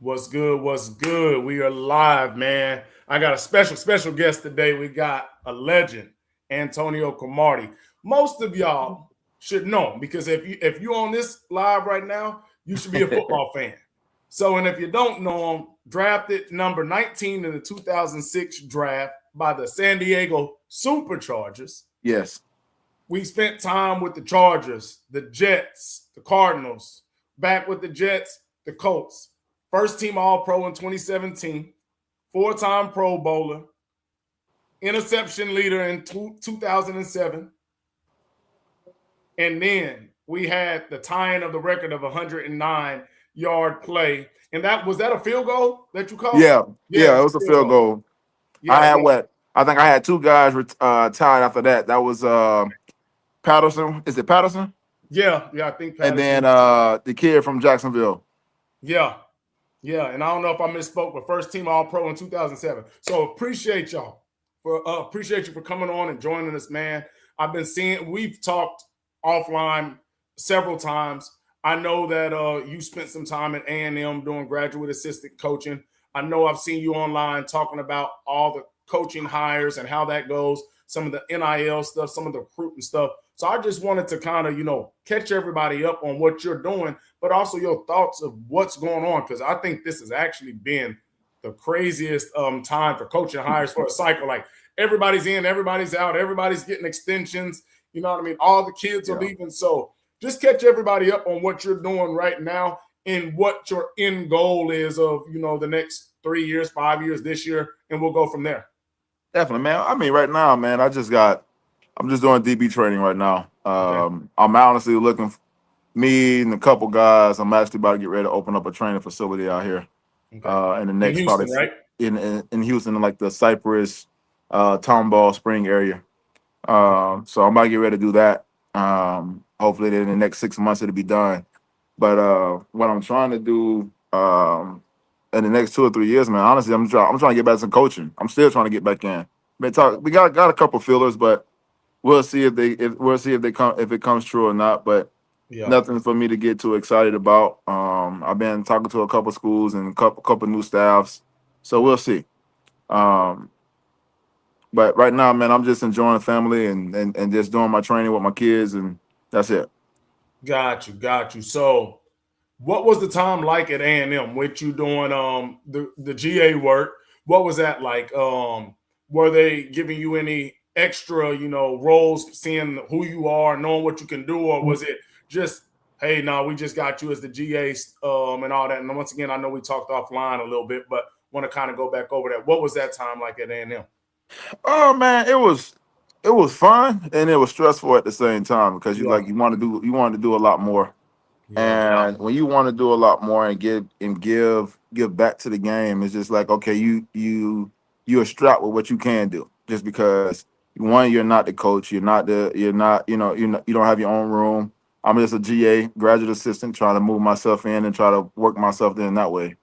What's good? What's good? We are live, man. I got a special guest today. We got a legend, Antonio Cromartie. Most of y'all should know him because if you're on this live right now, you should be a football fan. So, and if you don't know him, drafted number 19 in the 2006 draft by the San Diego Superchargers. Yes. We spent time with the Chargers, the Jets, the Cardinals, back with the Jets, the Colts. First team All Pro in 2017, 4-time Pro Bowler, interception leader in 2007. And then we had the tying of the record of 109-yard play. And that was that a field goal that you called? Yeah. Yeah, it Yeah. It was was a a field field goal. goal. I Yeah, had yeah, what? I think I had two guys tied after that. That was Patterson. Is it Patterson? yeah. I think And then Patterson. the kid from Jacksonville. Yeah, yeah, and I don't know if I misspoke, but first team All Pro in 2007. So appreciate you for coming on and joining us, man. We've talked offline several times. I know that you spent some time at A&M doing graduate assistant coaching. I know I've seen you online talking about all the coaching hires and how that goes, some of the NIL stuff, some of the recruiting stuff. So I just wanted to kind of, catch everybody up on what you're doing, but also your thoughts of what's going on, because I think this has actually been the craziest time for coaching hires for a cycle. Like everybody's in, everybody's out, everybody's getting extensions. You know what I mean? All the kids are Yeah. leaving. So just catch everybody up on what you're doing right now and what your end goal is of, the next 3 years, 5 years, this year, and we'll go from there. Definitely, man. I mean, right now, man, I'm just doing DB training right now. Okay. I'm honestly looking, me and a couple guys, I'm actually about to get ready to open up a training facility out here Okay. in the In next probably Houston, right? in Houston, in like the Cypress, Tomball Spring area. So I'm about to get ready to do that. Hopefully in the next 6 months it'll be done. But what I'm trying to do in the next 2 or 3 years, man, honestly, I'm trying to get back to coaching. I'm still trying to get back in. We got a couple fillers, but we'll see if they come if it comes true or not. But Yeah. nothing for me to get too excited about. I've been talking to a couple schools and a couple new staffs, so we'll see. Um, but right now, man, I'm just enjoying family and just doing my training with my kids, and that's it. Got you. So what was the time like at A&M with you doing the GA work? What was that like? Were they giving you any extra, roles, seeing who you are, knowing what you can do, or was it just, hey, no, we just got you as the GA and all that? And once again, I know we talked offline a little bit, but want to kind of go back over that. What was that time like at A&M? Oh man, it was fun and it was stressful at the same time because Yeah, you want to do a lot more. yeah, And when you want to do a lot more and give back to the game, it's just like, okay, you're strapped with what you can do. Just because one, you're not the coach, you're not, you don't have your own room. I'm just a GA, graduate assistant, trying to move myself in and try to work myself in that way.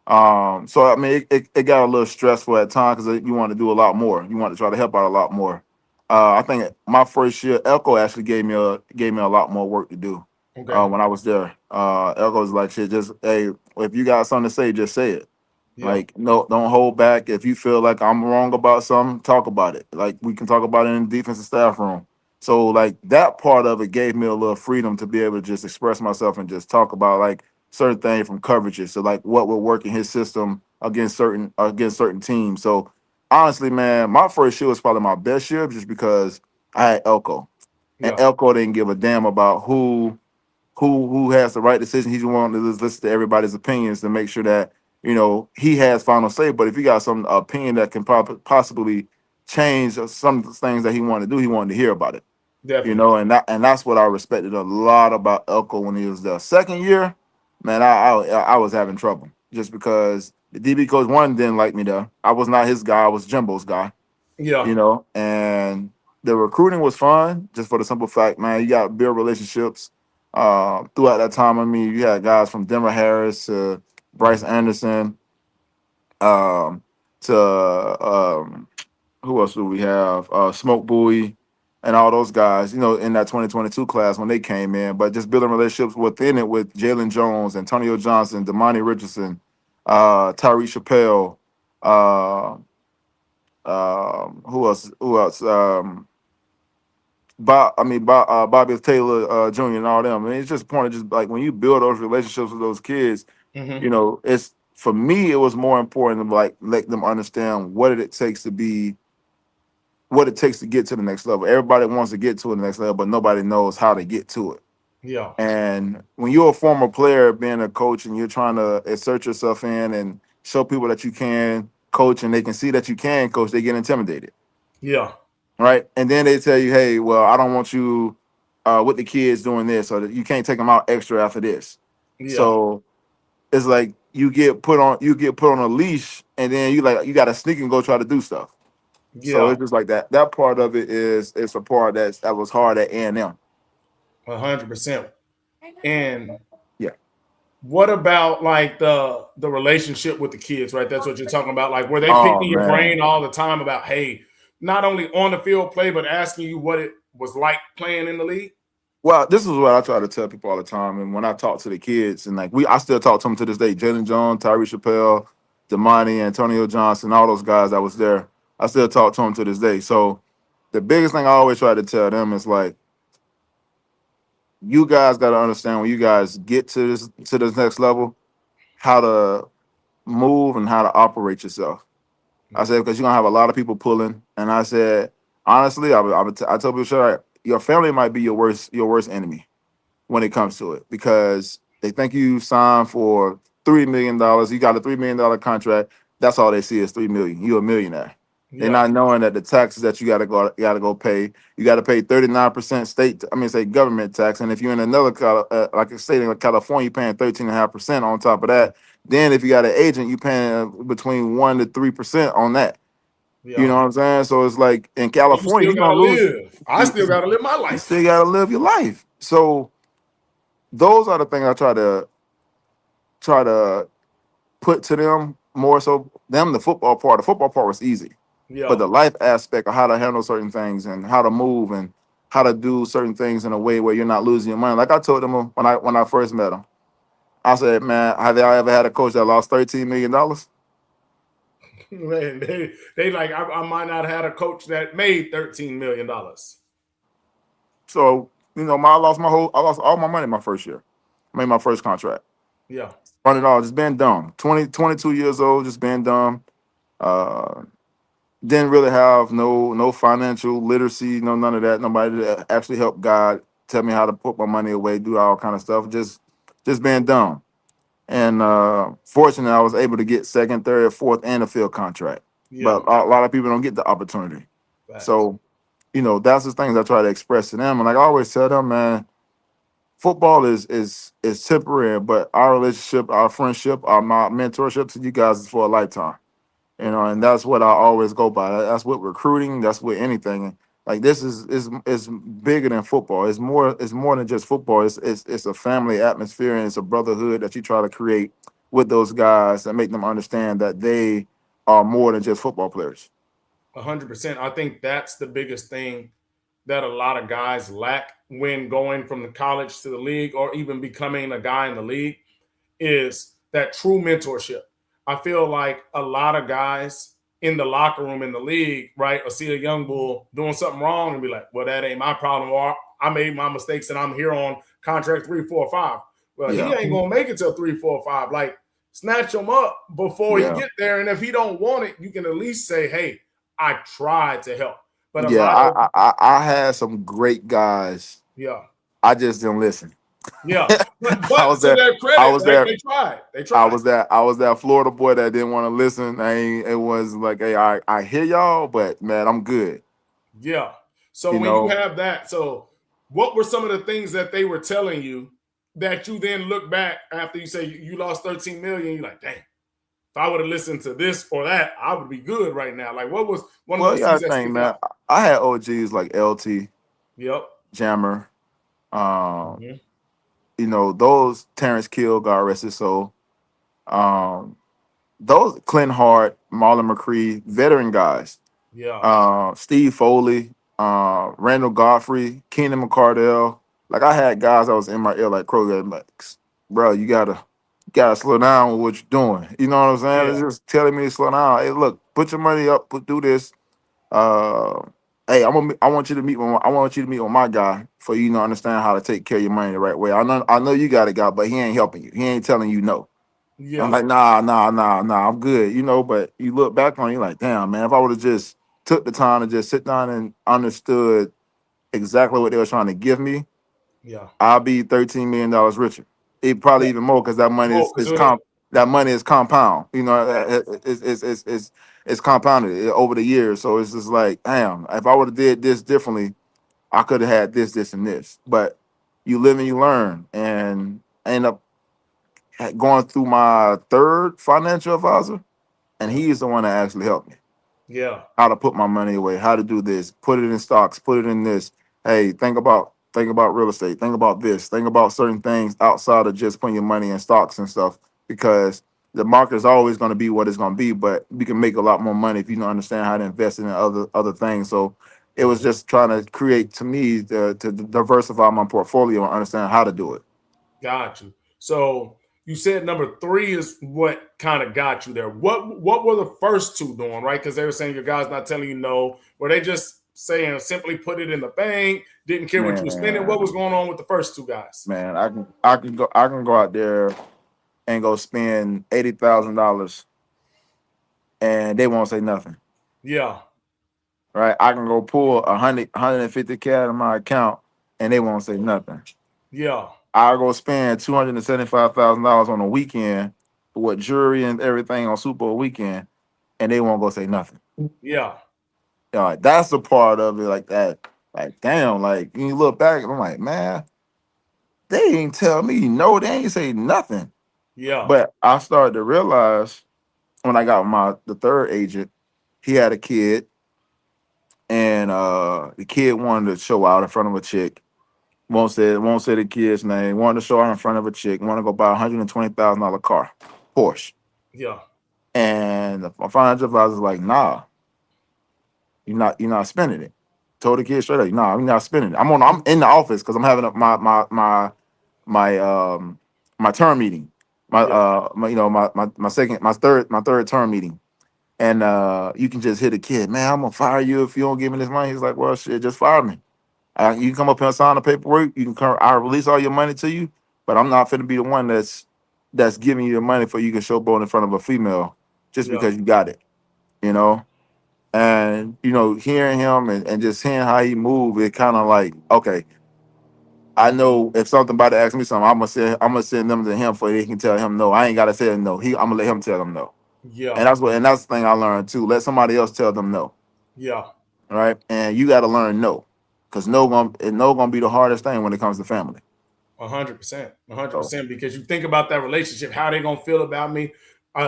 So I mean, it got a little stressful at times because you want to do a lot more. You want to try to help out a lot more. I think my first year, Elko actually gave me a lot more work to do okay, when I was there. Elko was like, shit, just hey, if you got something to say, just say it. yeah, Like, no, don't hold back. If you feel like I'm wrong about something, talk about it. Like we can talk about it in the defensive staff room. So like that part of it gave me a little freedom to be able to just express myself and just talk about like certain things from coverages. So like what would work in his system against certain teams. So honestly, man, my first year was probably my best year just because I had Elko. And yeah, Elko didn't give a damn about who has the right decision. He's wanting to just listen to everybody's opinions to make sure that he has final say. But if he got some opinion that can possibly change some of the things that he wanted to do, he wanted to hear about it. definitely. And that's what I respected a lot about Elko when he was there. Second year, man, I was having trouble just because the DB coach one didn't like me there. I was not his guy. I was Jimbo's guy. Yeah, And the recruiting was fun just for the simple fact, man, you got to build relationships. Throughout that time, I mean, you had guys from Denver Harris to Bryce Anderson, um, to who else do we have? Smoke Bowie and all those guys, in that 2022 class when they came in. But just building relationships within it with Jalen Jones, Antonio Johnson, Damani Richardson, Tyree Chappelle, uh, who else? Who else? Bobby Taylor Jr. and all them. I mean, it's just a point of just like when you build those relationships with those kids, Mm-hmm. it's for me, it was more important to like let them understand what it takes to get to the next level. Everybody wants to get to the next level, but nobody knows how to get to it. Yeah. And when you're a former player, being a coach, and you're trying to assert yourself in and show people that you can coach, and they can see that you can coach, they get intimidated, Yeah. right? And then they tell you, "Hey, well, I don't want you with the kids doing this, or that you can't take them out extra after this." Yeah. So it's like you get put on a leash, and then you got to sneak and go try to do stuff. So Yeah. it's just like that. That part of it is it's a part that was hard at A&M. 100%. And Yeah. what about like the relationship with the kids, right? That's what you're talking about. Like, were they Oh picking your man. brain all the time about, hey, not only on the field play, but asking you what it was like playing in the league? Well, this is what I try to tell people all the time, and when I talk to the kids, and like I still talk to them to this day. Jalen Jones, Tyree Chappelle, Damani, Antonio Johnson, all those guys that was there. I still talk to them to this day. So the biggest thing I always try to tell them is like, you guys got to understand when you guys get to this next level, how to move and how to operate yourself. I Yeah. said, because you're gonna have a lot of people pulling. And I said, honestly, I tell people, sure, your family might be your worst enemy when it comes to it, because they think you signed for $3 million. You got a $3 million contract. That's all they see is 3 million. You're a millionaire. They're Yeah. not knowing that the taxes that you gotta go pay. You got to pay 39% state. I mean, say government tax. And if you're in another like a state in California, you're paying 13.5% on top of that. Then if you got an agent, you paying between 1 to 3% on that. You Yeah. know what I'm saying? So it's like in And you California, still you're gotta gonna lose. live. I You, still gotta live my you still life. gotta live your life. So those are the things I try to put to them more so them the football part. The football part was easy, but Yeah. the life aspect of how to handle certain things and how to move and how to do certain things in a way where you're not losing your mind. Like I told them when I first met them, I said, "Man, have y'all ever had a coach that lost $13 million?" Man, they like I might not have had a coach that made $13 million. So I lost all my money my first year. I made my first contract. Yeah. Run it all, just being dumb. 22 years old, just being dumb. Uh, didn't really have no financial literacy, no none of that. Nobody that actually helped God tell me how to put my money away, do all kind of stuff. Just being dumb. And fortunately, I was able to get second, third, fourth, and a field contract. Yeah. But a lot of people don't get the opportunity. Facts. So that's the things I try to express to them. And like I always tell them, man, football is temporary, but our relationship, our friendship, my mentorship to you guys is for a lifetime. And that's what I always go by. That's with recruiting. That's with anything. Like this is bigger than football. It's more than just football. It's a family atmosphere, and it's a brotherhood that you try to create with those guys and make them understand that they are more than just football players. 100%. I think that's the biggest thing that a lot of guys lack when going from the college to the league or even becoming a guy in the league is that true mentorship. I feel like a lot of guys in the locker room in the league, right, or see a young bull doing something wrong and be like, well, that ain't my problem. Or I made my mistakes and I'm here on contract 3, 4, 5. Well, he Yeah, ain't gonna make it till 3, 4, 5. Like, snatch him up before he yeah, get there. And if he don't want it, you can at least say, hey, I tried to help. But a yeah. lot of I had some great guys. yeah, I just didn't listen. yeah. But I but was to there. their I credit, was right? there. They tried. They I tried. was that I was that Florida boy that didn't want to listen. It was like, hey, I hear y'all, but man, I'm good. Yeah. So You when you know, have that, so what were some of the things that they were telling you that you then look back after you say you lost 13 million? You're like, dang, if I would have listened to this or that, I would be good right now. Like, what was one of well, those you things gotta that think, sticking man. out? I had OGs like LT, Yep. Jammer, um, Hmm. those Terrence Kill, God rest his soul. Um, those Clint Hart, Marlon McCree, veteran guys. Yeah. Steve Foley, Randall Godfrey, Keenan McCardell. Like I had guys that was in my ear like Kroger, like, bro, you gotta gotta slow down with what you're doing. You know what I'm saying? It's Yeah. just telling me to slow down. Hey, look, put your money up, do this. Uh, hey, I want you to meet with I want you to meet with my guy for you to understand how to take care of your money the right way. I know you got a guy, but he ain't helping you. He ain't telling you no. I'm Yeah. like, nah, I'm good, But you look back on it, you're like, damn, man, if I would have just took the time to just sit down and understood exactly what they were trying to give me, Yeah. I'll be $13 million richer. It probably Yeah. even more because that money Oh, that money is compound. It's compounded over the years. So it's just like, damn, if I would have did this differently, I could have had this, and this. But you live and you learn, and I end up going through my third financial advisor, and yeah. he's the one that actually helped me Yeah. how to put my money away, how to do this, put it in stocks, put it in this. Hey, think about real estate, think about this, think about certain things outside of just putting your money in stocks and stuff, because the market is always going to be what it's going to be, but we can make a lot more money if you don't understand how to invest in other things. So it was Mhm. just trying to create to me to diversify my portfolio and understand how to do it. Got you. So you said number three is what kind of got you there. What were the first two doing, right? Because they were saying your guy's not telling you no. Were they just saying simply put it in the bank, didn't care what you were spending? What was Man, going on with the first two guys? man, I can go out there and go spend $80,000 and they won't say nothing. Yeah. Right? I can go pull 150K out of my account and they won't say nothing. Yeah. I'll go spend $275,000 on a weekend with jewelry and everything on Super Bowl weekend, and they won't go say nothing. Yeah. That's the part of it, like that. Like, damn, like when you look back, I'm like, man, they ain't tell me no, they ain't say nothing. Yeah. But I started to realize when I got the third agent, he had a kid, and the kid wanted to show out in front of a chick. Won't say the kid's name. Wanted to show out in front of a chick. Want to go buy $120,000 car, Porsche. Yeah. And the financial advisor's like, nah, you're not spending it. Told the kid straight up, nah, I'm not spending it. I'm in the office because I'm having my my term meeting. Yeah. My third term meeting. And you can just hit a kid, man, I'm gonna fire you if you don't give me this money. He's like, well, shit, just fire me. You can come up here and sign the paperwork. You can come. I'll release all your money to you, but I'm not finna be the one that's giving you the money for you can showboat in front of a female just Yeah. because you got it, you know. And hearing him and just hearing how he move, it kind of like, okay, I know if something about to ask me something, I'm gonna send them to him for he can tell him no. I ain't gotta say no. I'm gonna let him tell them no. And Yeah. that's the thing I learned too. Let somebody else tell them no, Yeah. right? And you got to learn no, because no gonna be the hardest thing when it comes to family. 100%, So 100%. Because you think about that relationship, how they gonna feel about me.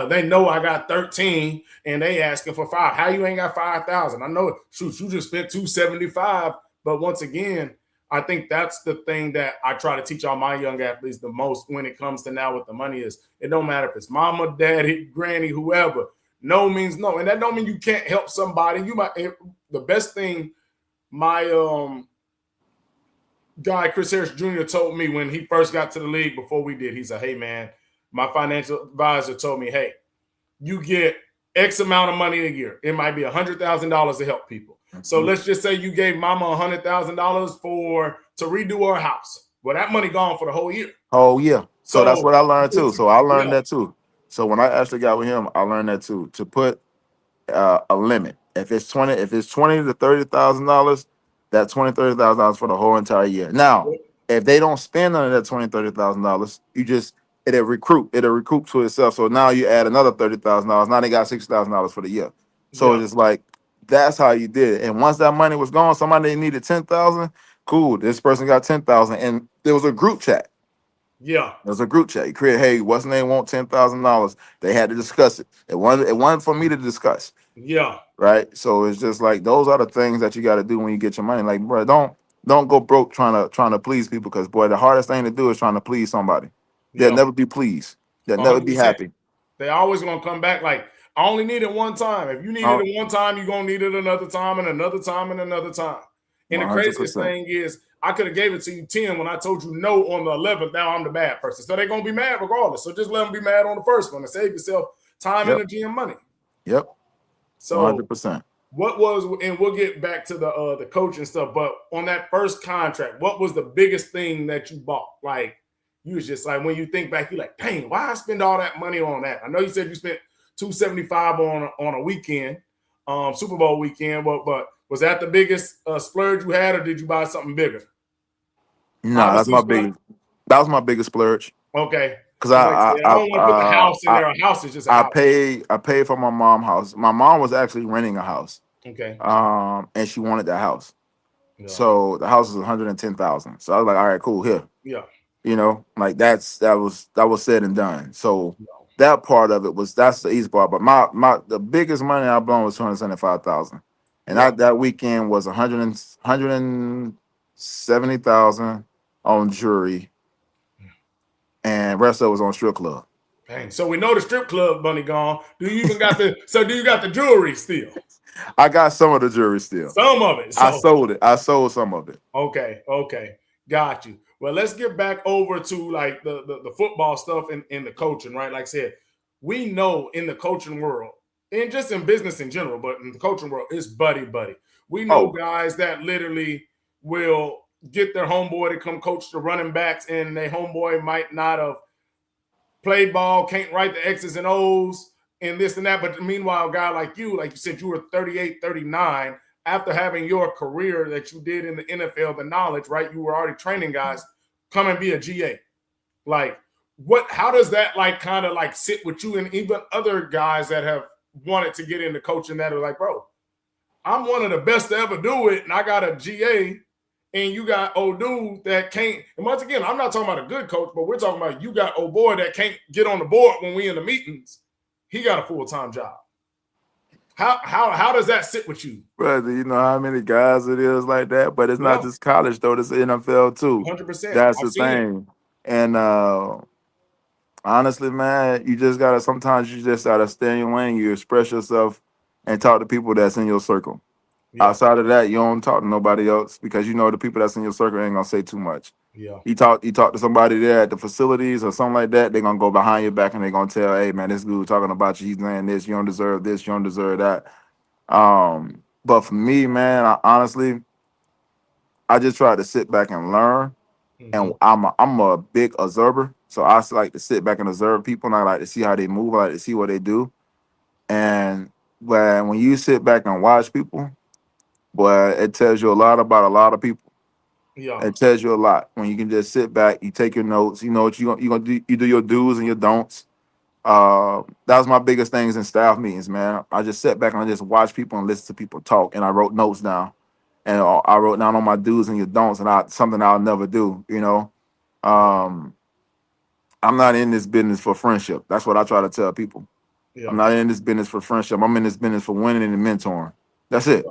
They know I got 13, and they asking for five. How you ain't got 5,000? I know. Shoot, you just spent 275. But once again, I think that's the thing that I try to teach all my young athletes the most when it comes to now with the money is it don't matter if it's mama, daddy, granny, whoever. No means no, and that don't mean you can't help somebody. You might. The best thing my guy Chris Harris Jr. told me when he first got to the league before we did. He said, "Hey man, my financial advisor told me, hey, you get X amount of money a year. It might be $100,000 to help people. So mhm. let's just say you gave Mama $100,000 for to redo her house. Well, that money gone for the whole year. Oh yeah. So that's So what I learned if too. you, So I learned yeah, that too. So when I actually got with him, I learned that too. To put a limit. If it's 20 to $30,000, that $30,000 for the whole entire year. Now, if they don't spend none of that $30,000, it'll recoup to itself. So now you add another $30,000. Now they got $60,000 for the year. So yeah, it's just like that's how you did it. And once that money was gone, somebody needed 10,000. Cool. This person got 10,000, and there was a group chat. yeah, There's a group chat. You create, hey, what's the name want $10,000? They had to discuss it. It wasn't for me to discuss, yeah, right? So it's just like those are the things that you got to do when you get your money. Like, bro, don't go broke trying to please people, because boy, the hardest thing to do is trying to please somebody. They'll yeah, never be pleased. They'll never be 100%. happy. They always gonna come back like I only need it one time. If you needed Uh, it one time, you're gonna need it another time and another time and another time. And the craziest 100%. thing is, I could have gave it to you 10 when I told you no on the 11th. Now I'm the bad person. So they're going to be mad regardless. So just let them be mad on the first one and save yourself time, Yep. energy, and money. Yep. So 100%. what was, and we'll get back to the coaching stuff, but on that first contract, what was the biggest thing that you bought? Like, you was just like, when you think back, you're like, dang, why I spend all that money on that? I know you said you spent $275 on a weekend, Super Bowl weekend, but was that the biggest splurge you had, or did you buy something bigger? No, Obviously, that was my biggest splurge. okay. Cause Because like I said, I don't want to put the house in there. A house is just a house. I paid for my mom's house. My mom was actually renting a house. Okay. And she wanted that house. Yeah. So the house was 110,000. So I was like, all right, cool, here. Yeah. Like that was said and done. So Yeah. that part of it that's the easy part. But the biggest money I blown was 275,000. And Yeah. that weekend was 170,000 on jewelry, and rest of it was on strip club. Dang. So we know the strip club money gone. Do you got the jewelry still? I got some of the jewelry still. Some of it. I So sold it. I sold some of it. okay. Got you. Well, let's get back over to like the football stuff and the coaching, right? Like I said, we know in the coaching world, and just in business in general, but in the coaching world, it's buddy. We know Oh, guys that literally will get their homeboy to come coach the running backs, and their homeboy might not have played ball, can't write the X's and O's, and this and that. But meanwhile, a guy like you said, you were 38, 39, after having your career that you did in the NFL, the knowledge, right? You were already training guys, come and be a GA. Like, how does that like kind of like sit with you and even other guys that have wanted to get into coaching that are like, bro, I'm one of the best to ever do it, and I got a GA, and you got old dude that can't. And once again, I'm not talking about a good coach, but we're talking about you got old boy that can't get on the board when we in the meetings. He got a full-time job. How does that sit with you? brother, you know how many guys it is like that? But it's not No, just college though, it's the NFL too. 100%. That's I've the seen it. thing. And honestly, man, you just gotta sometimes you just gotta stay in your lane, you express yourself and talk to people that's in your circle. Yeah, Outside of that, you don't talk to nobody else because you know the people that's in your circle ain't gonna say too much. yeah, You talk to somebody there at the facilities or something like that, they're gonna go behind your back and they're gonna tell, hey man, this dude talking about you, he's saying this, you don't deserve that. But for me, man, honestly, I just try to sit back and learn. mm-hmm. And I'm a big observer, so I just like to sit back and observe people, and I like to see how they move. I like to see what they do. And when you sit back and watch people, boy, it tells you a lot about a lot of people. Yeah, It tells you a lot when you can just sit back, you take your notes, you know what you gonna do. You do your do's and your don'ts. That was my biggest things in staff meetings, man. I just sat back and I just watched people and listened to people talk, and I wrote notes down, and I wrote down on my do's and your don'ts, and something I'll never do. Um, I'm not in this business for friendship. That's what I try to tell people. I'm yeah, not in this business for friendship. I'm in this business for winning and mentoring. That's it.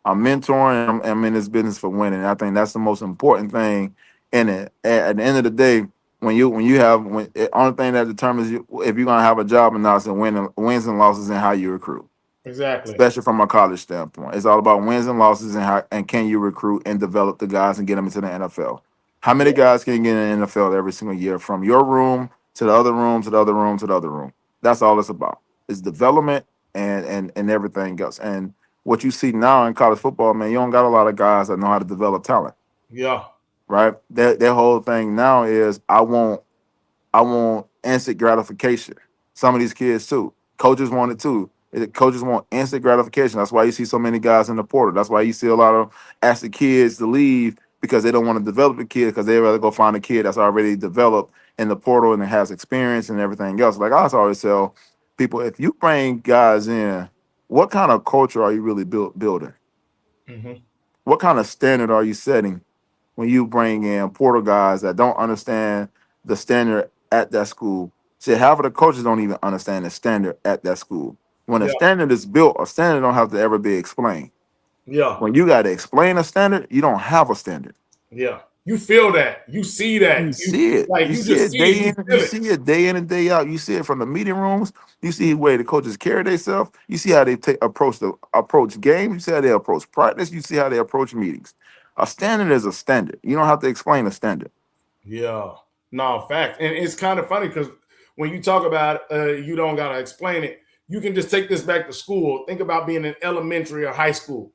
I'm mentoring. I'm in this business for winning. I think that's the most important thing in it. At the end of the day, the only thing that determines if you're gonna have a job or not is wins and losses and how you recruit, exactly. especially from a college standpoint. It's all about wins and losses and how and can you recruit and develop the guys and get them into the NFL. How many Yeah, guys can get in the NFL every single year from your room to the other room to the other room to the other room? That's all it's about. It's development and everything else. And what you see now in college football, man, you don't got a lot of guys that know how to develop talent, yeah, right? Their whole thing now is I want instant gratification. Some of these kids too. Coaches want it too. Coaches want instant gratification. That's why you see so many guys in the portal. That's why you see a lot of ask the kids to leave because they don't want to develop the kid because they rather go find a kid that's already developed in the portal and has experience and everything else. Like I always tell people, if you bring guys in, what kind of culture are you really building? mm-hmm. What kind of standard are you setting when you bring in portal guys that don't understand the standard at that school? See, half of the coaches don't even understand the standard at that school. When a Yeah, standard is built, a standard don't have to ever be explained. yeah, When you got to explain a standard, you don't have a standard. yeah. You feel that. You see that. You You see it. like You you see just it see it. day You in. You feel it. see it day in and day out. You see it from the meeting rooms. You see the way the coaches carry themselves. You see how they approach games. You see how they approach practice. You see how they approach meetings. A standard is a standard. You don't have to explain a standard. Yeah. No, fact. And it's kind of funny because when you talk about you don't gotta explain it, you can just take this back to school. Think about being in elementary or high school.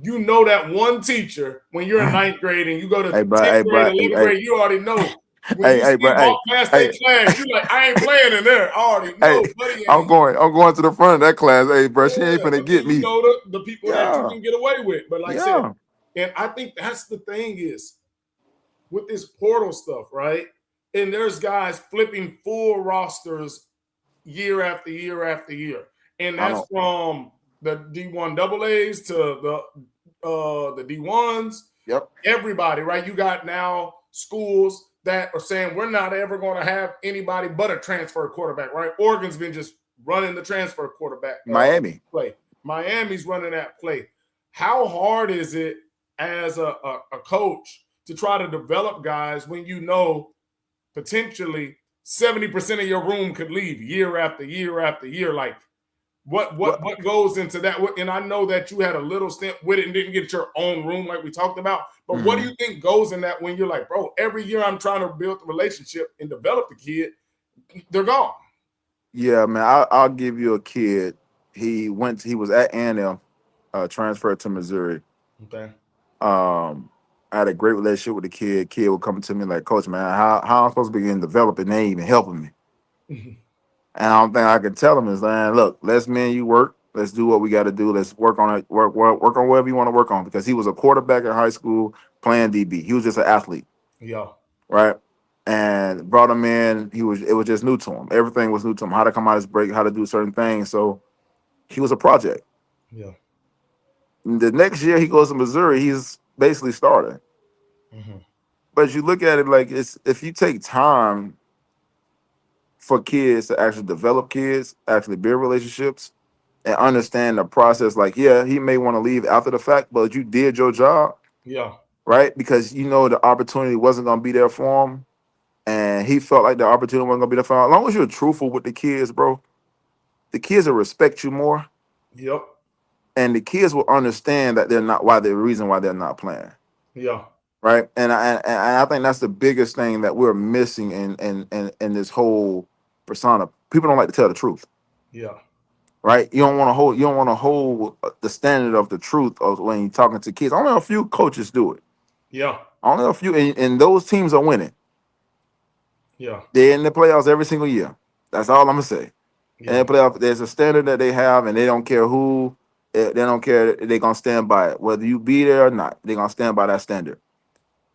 You know that one teacher when you're in ninth grade and you go to Hey, bro. 10th Hey, grade, bro. Hey, 11th hey, grade, you already know. When hey, you hey, see bro. him walk Hey, past their hey, class, you like, I ain't playing in there. I already hey. know, buddy ain't. I'm going to the front of that class. Hey, bro. She ain't Yeah, finna but then get you me. know the people that you Yeah. can get away with. But like I said, Yeah. and I think that's the thing is with this portal stuff, right? And there's guys flipping full rosters year after year after year, and I that's don't. from the D1 double A's to the D1s. Yep. Everybody, right? You got now schools that are saying we're not ever going to have anybody but a transfer quarterback, right? Oregon's been just running the transfer quarterback Miami. play. Miami's running that play. How hard is it as a coach to try to develop guys when you know potentially 70% of your room could leave year after year after year? Like what Well, what what goes into that? And I know that you had a little stint with it and didn't get your own room like we talked about. But what do mhm. you think goes in that when you're like, bro, every year I'm trying to build the relationship and develop the kid, they're gone. Yeah, man. I'll give you a kid. He was at A&M, transferred to Missouri. Okay. I had a great relationship with the kid. Kid would come to me like, Coach, man, how I'm supposed to begin developing? They ain't even helping me. And I don't think I can tell him is, man, look, let's me and you work. Let's do what we got to do. Let's work on it. Work on whatever you want to work on. Because he was a quarterback in high school playing DB. He was just an athlete, Yeah. right? And brought him in. It was just new to him. Everything was new to him. How to come out his break, how to do certain things. So he was a project. Yeah. The next year he goes to Missouri, he's basically starting. Hmm. But you look at it like it's if you take time for kids to actually develop kids, actually build relationships, and understand the process. Like, yeah, he may want to leave after the fact, but you did your job, Yeah. right? Because you know the opportunity wasn't going to be there for him, and he felt like the opportunity wasn't going to be there for him. As long as you're truthful with the kids, bro, the kids will respect you more, Yep. and the kids will understand that they're not why the reason why they're not playing. Yeah. Right, and I think that's the biggest thing that we're missing in this whole persona. People don't like to tell the truth, Yeah. right? You don't want to hold the standard of the truth of when you're talking to kids. Only a few coaches do it. Yeah. Only a few, and those teams are winning. Yeah. They're in the playoffs every single year. That's all I'm gonna say. And Yeah. the playoff, there's a standard that they have, and they don't care who. They don't care. They're gonna stand by it, whether you be there or not. They're gonna stand by that standard.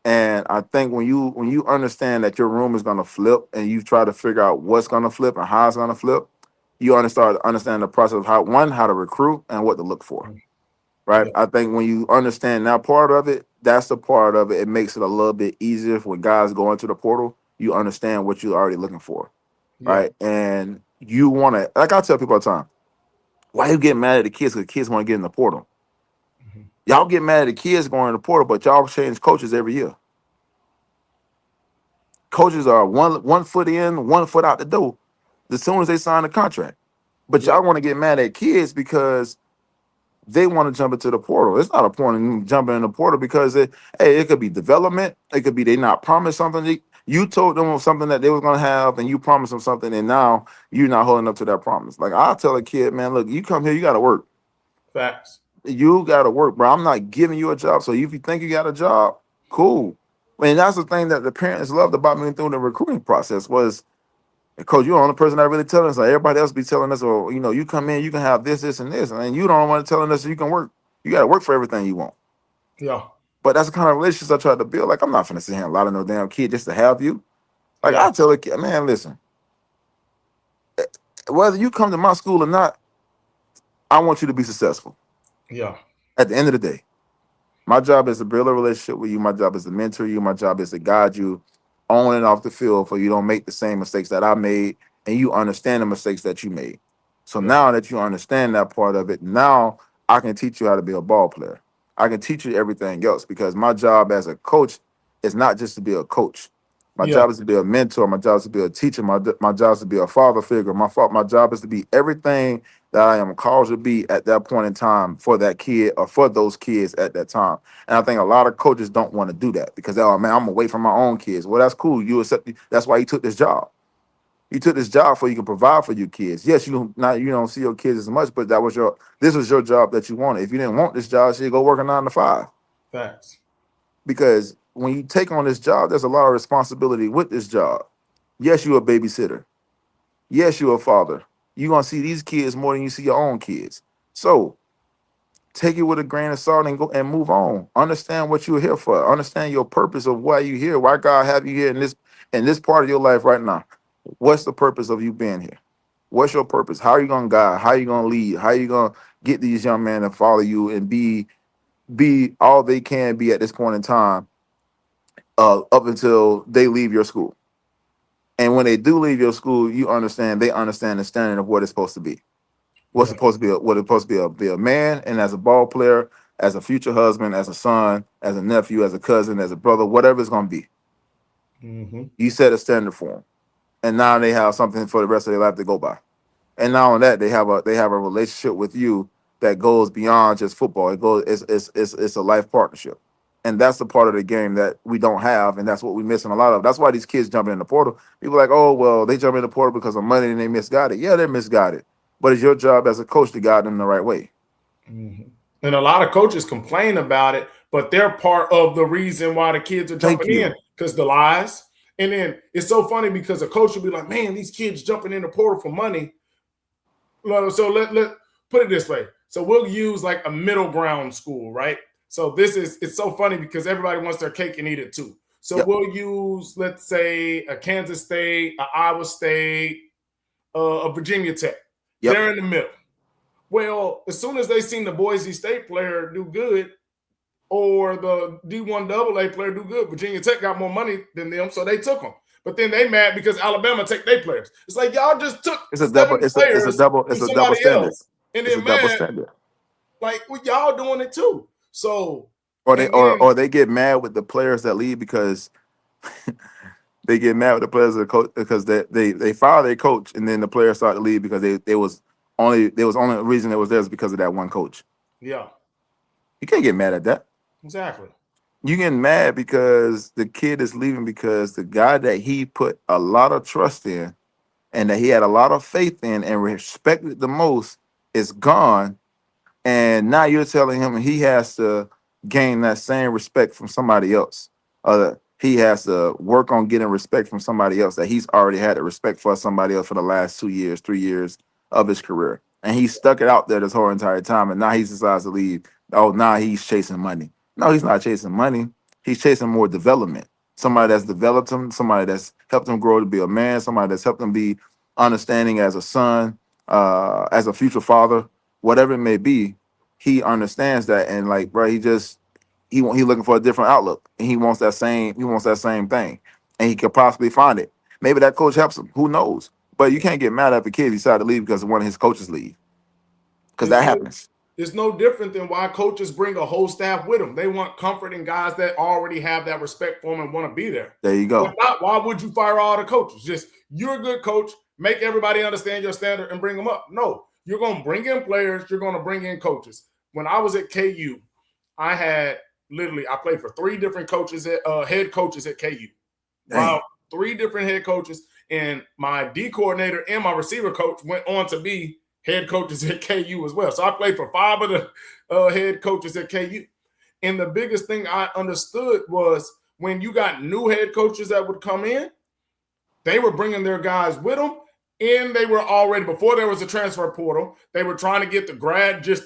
And I think when you understand that your room is gonna flip, and you try to figure out what's gonna flip and how it's gonna flip, you understand the process of how to recruit and what to look for. Right. Yeah. I think when you understand that part of it, that's the part of it. It makes it a little bit easier for when guys go into the portal. You understand what you're already looking for, Yeah. right? And you want to, like I tell people all the time, why you get mad at the kids? Because the kids want to get in the portal. Mhm. Y'all get mad at the kids going in the portal, but y'all change coaches every year. Coaches are one foot in, 1 foot out the door as soon as they sign the contract. But Yep. y'all want to get mad at kids because they want to jump into the portal. It's not a point in jumping in the portal because it could be development. It could be they not promised something. You told them something that they was gonna have, and you promised them something, and now you're not holding up to that promise. Like I'll tell a kid, man, look, you come here, you got to work. Facts. You got to work, bro. I'm not giving you a job. So if you think you got a job, cool. And that's the thing that the parents loved about me through the recruiting process was, Coach, you're the only person that really telling us. Like everybody else be telling us, well, you come in, you can have this, this, and this, and then you don't want to telling us you can work. You got to work for everything you want. Yeah. But that's the kind of relationships I try to build. Like I'm not finna sit here and lie to no damn kid just to have you. Like Yeah. I tell a kid, man, listen, whether you come to my school or not, I want you to be successful. Yeah. At the end of the day, my job is to build a relationship with you. My job is to mentor you. My job is to guide you on and off the field for you don't make the same mistakes that I made and you understand the mistakes that you made. So Yeah. now that you understand that part of it, now I can teach you how to be a ball player. I can teach you everything else because my job as a coach is not just to be a coach. My job is to be a mentor. My job is to be a teacher. My job is to be a father figure. My job is to be everything that I am called to be at that point in time for that kid or for those kids at that time. And I think a lot of coaches don't want to do that because, oh man, I'm away from my own kids. Well, that's cool. You accept. That's why you took this job. You took this job so you can provide for your kids. Yes, you don't see your kids as much, but this was your job that you wanted. If you didn't want this job, so you go work a 9 to 5. Facts. Because when you take on this job, there's a lot of responsibility with this job. Yes, you're a babysitter. Yes, you're a father. You're gonna see these kids more than you see your own kids. So take it with a grain of salt and go and move on. Understand what you're here for. Understand your purpose of why you're here. Why God have you here in this part of your life right now. What's the purpose of you being here? What's your purpose? How are you gonna guide? How are you gonna lead? How are you gonna get these young men to follow you and be all they can be at this point in time, up until they leave your school? And when they do leave your school, they understand the standard of what it's supposed to be. What's supposed to be what it's supposed to be a man, and as a ball player, as a future husband, as a son, as a nephew, as a cousin, as a brother, whatever it's gonna be. You set a standard for them, and now they have something for the rest of their life to go by. And not only that, they have a relationship with you that goes beyond just football. It's a life partnership. And that's the part of the game that we don't have, and that's what we're missing a lot of. That's why these kids jumping in the portal. People are like, oh, well, they jump in the portal because of money and they misguided. Yeah, they're misguided. But it's your job as a coach to guide them the right way. And a lot of coaches complain about it, but they're part of the reason why the kids are jumping in, because the lies. And then it's so funny because a coach will be like, man, these kids jumping in the portal for money. So let put it this way. So we'll use like a middle ground school, right? So it's so funny because everybody wants their cake and eat it too. So we'll use, let's say, a Kansas State, a Iowa State, a Virginia Tech. They're in the middle. Well, as soon as they seen the Boise State player do good or the D1 AA player do good, Virginia Tech got more money than them, so they took them. But then they mad because Alabama take their players. It's like y'all just took it's a double standard. Else, and then mad, like well, y'all doing it too. So or they get mad with the players that leave because they get mad with the players that coach because they fire their coach and then the players start to leave because there was only a reason it was there is because of that one coach. Yeah, you can't get mad at that. Exactly. You getting mad because the kid is leaving because the guy that he put a lot of trust in and that he had a lot of faith in and respected the most is gone. And now you're telling him he has to gain that same respect from somebody else. He has to work on getting respect from somebody else that he's already had the respect for somebody else for the last 2 years, 3 years of his career. And he stuck it out there this whole entire time. And now he decides to leave. Oh, now he's chasing money. No, he's not chasing money. He's chasing more development. Somebody that's developed him, somebody that's helped him grow to be a man, somebody that's helped him be understanding as a son, as a future father, whatever it may be. He understands that, and like, bro, he looking for a different outlook, and he wants that same thing, and he could possibly find it. Maybe that coach helps him. Who knows? But you can't get mad at the kid decided to leave because one of his coaches leave, because that happens. It's no different than why coaches bring a whole staff with them. They want comfort in guys that already have that respect for them and want to be there. There you go. If not, why would you fire all the coaches? Just you're a good coach, make everybody understand your standard and bring them up. No, you're going to bring in players. You're going to bring in coaches. When I was at KU, I played for 3 different coaches, head coaches at KU. Wow, 3 different head coaches. And my D coordinator and my receiver coach went on to be head coaches at KU as well. So I played for 5 of the head coaches at KU. And the biggest thing I understood was when you got new head coaches that would come in, they were bringing their guys with them. And they were already, before there was a transfer portal, they were trying to get the graduate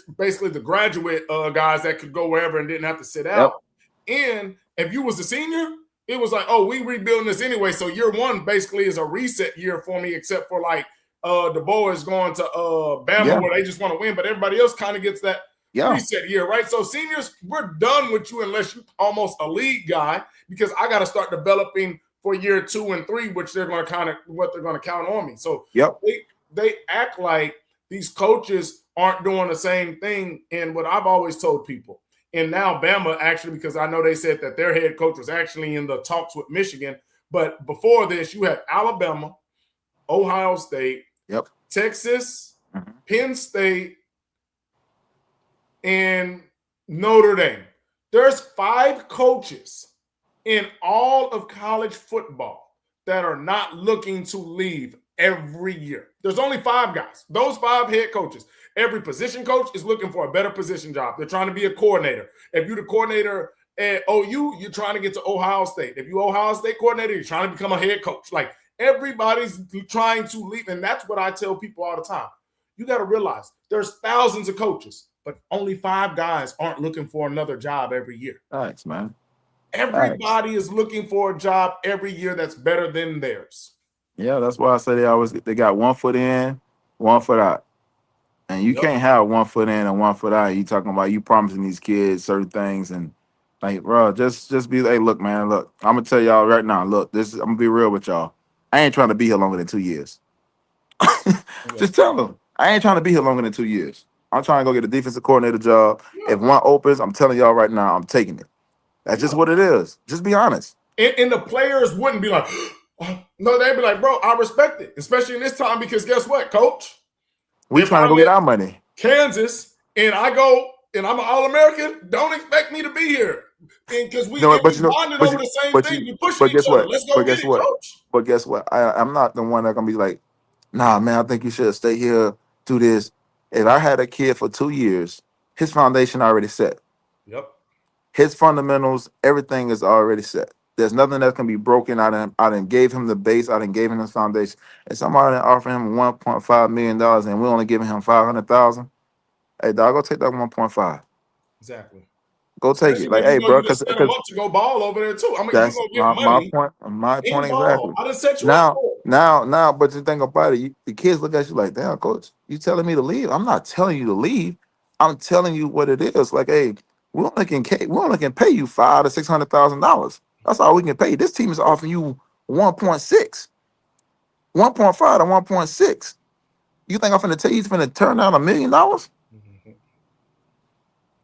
guys that could go wherever and didn't have to sit out. And if you was a senior, it was like, oh, we rebuilding this anyway. So year 1 basically is a reset year for me, except for like the boys going to Bama where they just want to win, but everybody else kind of gets that reset year, right? So seniors, we're done with you unless you're almost a league guy, because I got to start developing for year 2 and 3, which they're going to count on me. So they act like these coaches aren't doing the same thing. And what I've always told people, and now Bama actually, because I know they said that their head coach was actually in the talks with Michigan, But before this, you had Alabama, Ohio State, Yep. Texas, Penn State, and Notre Dame. There's 5 coaches in all of college football that are not looking to leave every year. There's only 5 guys. Those 5 head coaches. Every position coach is looking for a better position job. They're trying to be a coordinator. If you're the coordinator at OU, you're trying to get to Ohio State. If you're Ohio State coordinator, you're trying to become a head coach. Like, everybody's trying to leave. And that's what I tell people all the time. You got to realize there's thousands of coaches, but only 5 guys aren't looking for another job every year. Thanks, man. Everybody is looking for a job every year that's better than theirs. Yeah, that's why I say they got 1 foot in, 1 foot out. And you can't have 1 foot in and 1 foot out. You talking about you promising these kids certain things and like, bro, just be like, look, man, look, I'm gonna tell y'all right now, look, I'm gonna be real with y'all. I ain't trying to be here longer than 2 years. Just tell them I ain't trying to be here longer than 2 years. I'm trying to go get a defensive coordinator job. If one opens, I'm telling y'all right now, I'm taking it. That's just what it is. Just be honest. And the players wouldn't be like, no, they'd be like, bro, I respect it, especially in this time, because guess what, coach? We trying to go get our money. Kansas, and I go, and I'm an All-American, don't expect me to be here. Because we bonded over the same thing. We pushing each other. Let's go get it, coach. But guess what? I'm not the one that's going to be like, nah, man, I think you should stay here, do this. If I had a kid for 2 years, his foundation already set. Yep. His fundamentals, everything is already set. There's nothing that can be broken. I done gave him the base. I done gave him his foundation. And somebody offer him $1.5 million and we're only giving him $500,000. Hey, dog, go take that 1.5. Exactly. Go take it. Like, hey, bro, because set them up to go ball over there too. I mean, that's you're gonna get money. My point exactly. I done set you up. Now, but the thing about it, the kids look at you like, damn, coach, you telling me to leave? I'm not telling you to leave. I'm telling you what it is. Like, hey, we only can pay you $500,000 to $600,000. That's all we can pay. This team is offering you 1.6, 1.5 to 1.6. You think I'm finna tell you he's finna turn down $1 million?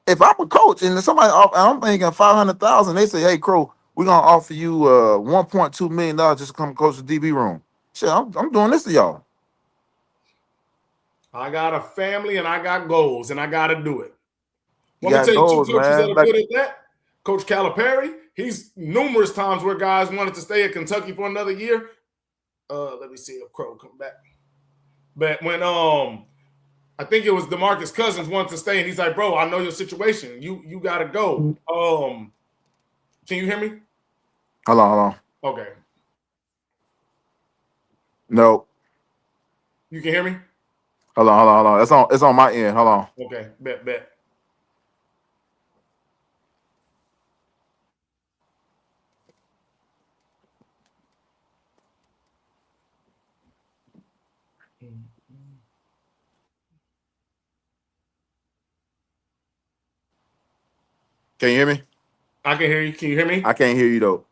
If I'm a coach and somebody I'm thinking 500,000, they say, hey, Crow, we're gonna offer you $1.2 million just to come coach the DB room. Shit, I'm doing this to y'all. I got a family and I got goals and I gotta do it. Let me tell you two coaches that are good at that. Coach Calipari, he's numerous times where guys wanted to stay at Kentucky for another year. Let me see if Crow come back. But when I think it was DeMarcus Cousins wanted to stay, and he's like, bro, I know your situation. You gotta go. Can you hear me? Hold on. Okay. No. You can hear me? Hold on. It's on my end. Hold on. Okay, bet. Can you hear me? I can hear you. Can you hear me? I can't hear you though.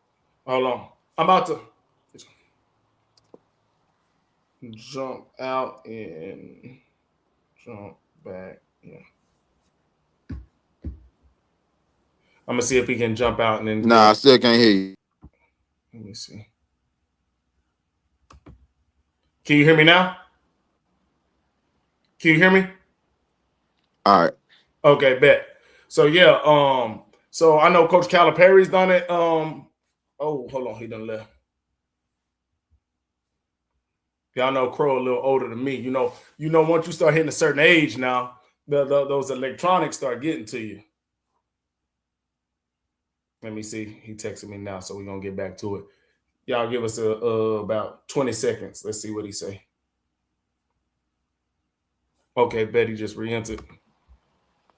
Hold on. I'm about to jump out and jump back. Yeah. I'm gonna see if he can jump out and then. Nah, I still can't hear you. Let me see. Can you hear me now? Can you hear me? All right. Okay, bet. So yeah, so I know Coach Calipari's done it. Oh, hold on, he done left. Y'all know Crow a little older than me. You know, once you start hitting a certain age now, those electronics start getting to you. Let me see. He texted me now, so we're gonna get back to it. Y'all give us about 20 seconds. Let's see what he say. Okay, bet he just re-entered.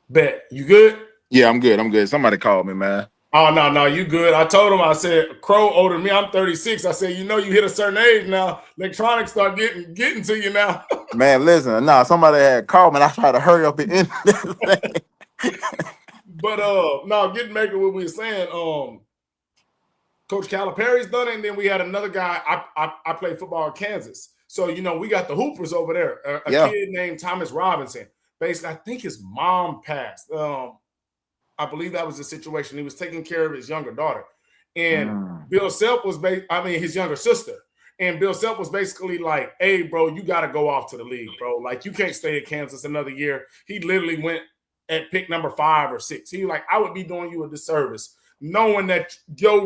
Bet, you good? Yeah, I'm good. Somebody called me, man. Oh, no, you good. I told him, I said, Crow older than me. I'm 36. I said, you hit a certain age now. Electronics start getting to you now. Man, listen, somebody had called me and I tried to hurry up and end this thing. But no, getting back to what we were saying, Coach Calipari's done it, and then we had another guy. I played football in Kansas. So, we got the Hoopers over there. A kid named Thomas Robinson. Basically, I think his mom passed. I believe that was the situation. He was taking care of his younger daughter. And Mm. Bill Self was, his younger sister. And Bill Self was basically like, hey, bro, you got to go off to the league, bro. Like, you can't stay at Kansas another year. He literally went at pick number 5 or 6. He was like, I would be doing you a disservice knowing that your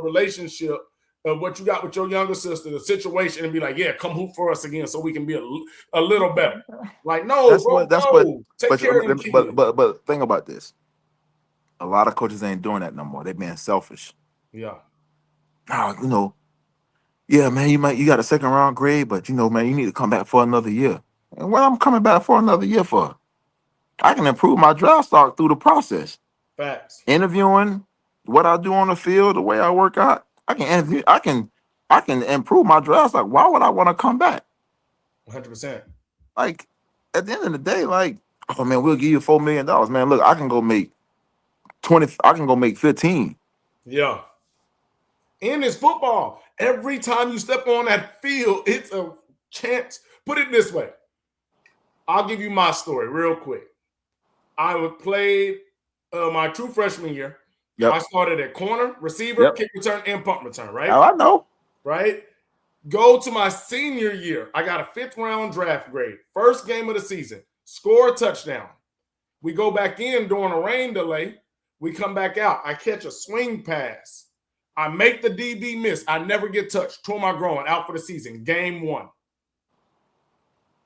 relationship of what you got with your younger sister, the situation, and be like, yeah, come hoop for us again so we can be a little better. Like, no, That's bro, what. That's what. go. Take care of them kids. But think about this. A lot of coaches ain't doing that no more. They being selfish. Yeah. Now, yeah, man, you got a second round grade, but man, you need to come back for another year. And what I'm coming back for another year for? I can improve my draft stock through the process. Facts. Interviewing, what I do on the field, the way I work out, I can interview, I can improve my draft stock. Why would I want to come back? 100%. Like at the end of the day, like, oh man, we'll give you $4 million. Man, look, I can go make 20, I can go make 15. Yeah. In this football, every time you step on that field, it's a chance. Put it this way. I'll give you my story real quick. I played my true freshman year. Yep. I started at corner, receiver, Yep. kick return, and punt return, right? Now I know. Right? Go to my senior year. I got a 5th round draft grade. First game of the season. Score a touchdown. We go back in during a rain delay. We come back out. I catch a swing pass. I make the DB miss. I never get touched. Tore my groin, out for the season. Game 1.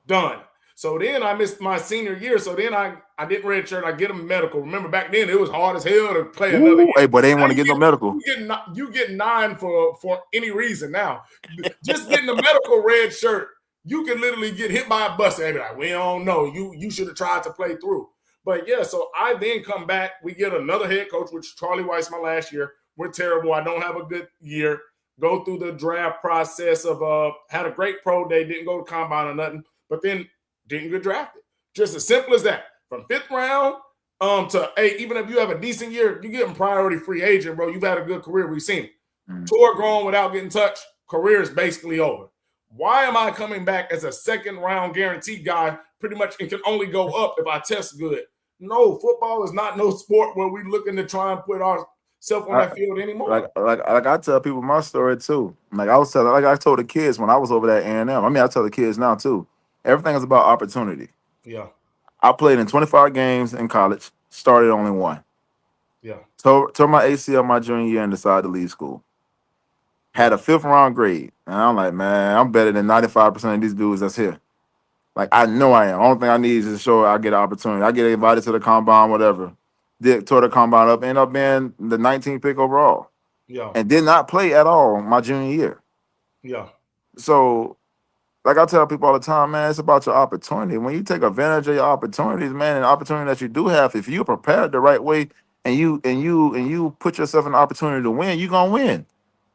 Done. So then I missed my senior year. So then I didn't redshirt. I get a medical. Remember back then it was hard as hell to play another year. Hey, but they didn't want to get no medical. You get 9 for any reason now. Just getting a medical red shirt, you can literally get hit by a bus and be like, we don't know. You should have tried to play through. But yeah, so I then come back. We get another head coach, which is Charlie Weiss my last year. We're terrible. I don't have a good year. Go through the draft process of had a great pro day, didn't go to combine or nothing, but then didn't get drafted. Just as simple as that. From 5th round to, hey, even if you have a decent year, you get priority free agent, bro. You've had a good career. We've seen it. Tour grown without getting touched, career is basically over. Why am I coming back as a 2nd round guaranteed guy pretty much and can only go up if I test good? No, football is not no sport where we're looking to try and put ourselves on that field anymore. Like I tell people my story too. Like I told the kids when I was over there at A&M. I mean, I tell the kids now too. Everything is about opportunity. Yeah. I played in 25 games in college, started only 1. Yeah. Tore my ACL my junior year and decided to leave school. Had a 5th round grade. And I'm like, man, I'm better than 95% of these dudes that's here. Like, I know I am. Only thing I need is to show I get an opportunity. I get invited to the combine, whatever. Tore the combine up, ended up being the 19th pick overall. Yeah. And did not play at all my junior year. Yeah. So, like I tell people all the time, man, it's about your opportunity. When you take advantage of your opportunities, man, and the opportunity that you do have, if you're prepared the right way and you put yourself in the opportunity to win, you're gonna win.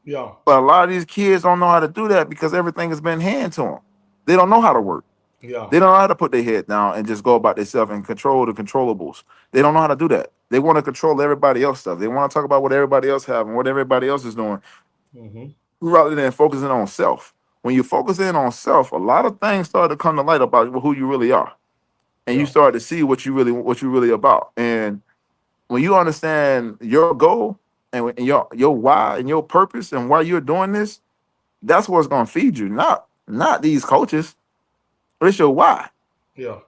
Yeah. But a lot of these kids don't know how to do that because everything has been handed to them. They don't know how to work. Yeah. They don't know how to put their head down and just go about themselves and control the controllables. They don't know how to do that. They want to control everybody else stuff. They want to talk about what everybody else have and what everybody else is doing, rather than focusing on self. When you focus in on self, a lot of things start to come to light about who you really are, and you start to see what you really about. And when you understand your goal and your why and your purpose and why you're doing this, that's what's gonna feed you. Not these coaches. It's your why. Yeah.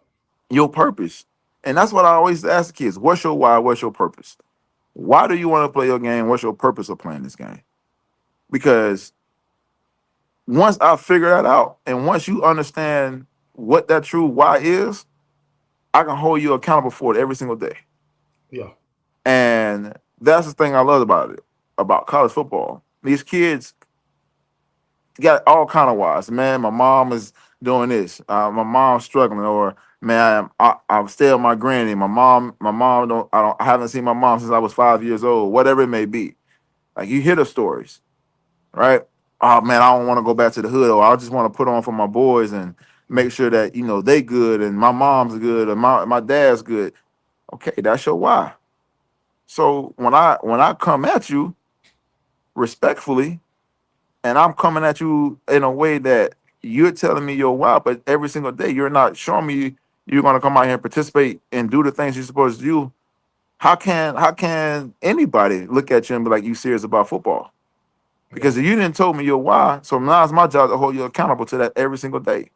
Your purpose. And that's what I always ask the kids. What's your why? What's your purpose? Why do you want to play your game? What's your purpose of playing this game? Because once I figure that out, and once you understand what that true why is, I can hold you accountable for it every single day. Yeah. And that's the thing I love about it, about college football. These kids got all kind of whys. Man, my mom is doing this. My mom's struggling, or man, I'm still my granny. My mom I haven't seen my mom since I was 5 years old. Whatever it may be, like you hear the stories, right? Oh man, I don't want to go back to the hood, or I just want to put on for my boys and make sure that they good and my mom's good and my dad's good. Okay, that's your why. So when I come at you respectfully, and I'm coming at you in a way that you're telling me your why, but every single day you're not showing me you're going to come out here and participate and do the things you're supposed to do. how can anybody look at you and be like, you serious about football? Yeah. Because if you didn't told me your why, so now it's my job to hold you accountable to that every single day